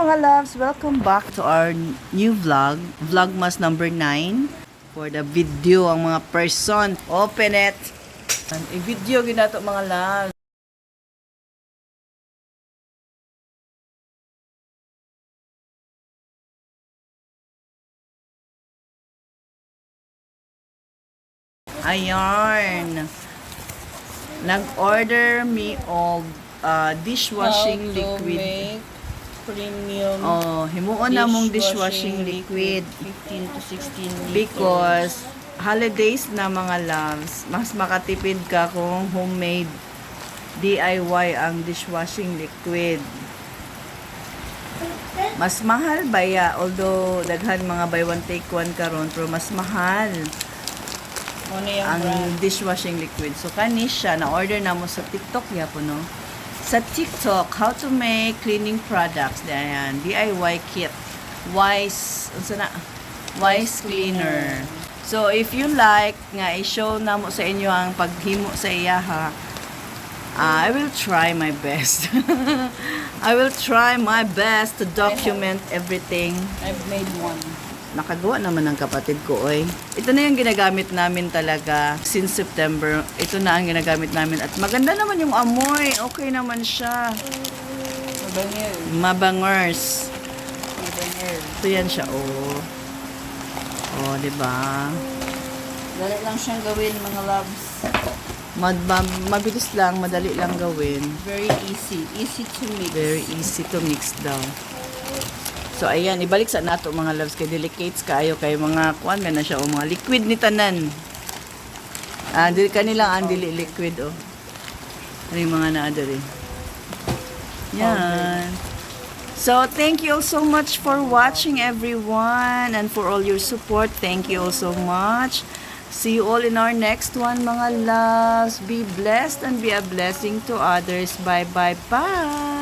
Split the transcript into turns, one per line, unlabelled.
mga loves! Welcome back to our new vlog, Vlogmas number 9. For the video, ang mga person, open it! I-video ginato mga loves. Ayan. Nag-order me of dishwashing liquid.
Premium
Himuon na mong dishwashing liquid
15 to 16 liters.
because holidays na mga loves, mas makatipid ka kung homemade DIY ang dishwashing liquid. Mas mahal ba ya? Although daghan mga buy one take one karon, pero mas mahal
Ano yung
ang
brand?
dishwashing liquid. So kani siya na order na mo sa TikTok ya po no. Sa TikTok, how to make cleaning products. Ayan, DIY kit. Wise, unsa na? Wise cleaner. So, if you like, nga i-show na mo sa inyo ang paghimo sa iya ha. I will try my best. I will try my best to document everything.
I've made one.
Nakagawa naman ng kapatid ko, oy. Ito na yung ginagamit namin talaga since September. Ito na ang ginagamit namin. At maganda naman yung amoy. Okay naman siya.
Mabangil.
Mabangers.
Mabangil.
Ito yan siya, oh. Oh, diba?
Dali lang siyang gawin, mga loves.
Mabilis lang, madali lang gawin.
Very easy. Easy to mix.
Very easy to mix daw. So, ayan, ibalik sa nato mga loves, kay delicates kaayo, kay mga kuan na siya, o mga liquid ni tanan. Dili kanila ang dili liquid, oh. Ano yung mga naadari. Yan. So, thank you all so much for watching, everyone, and for all your support. Thank you all so much. See you all in our next one, mga loves. Be blessed and be a blessing to others. Bye, bye, bye.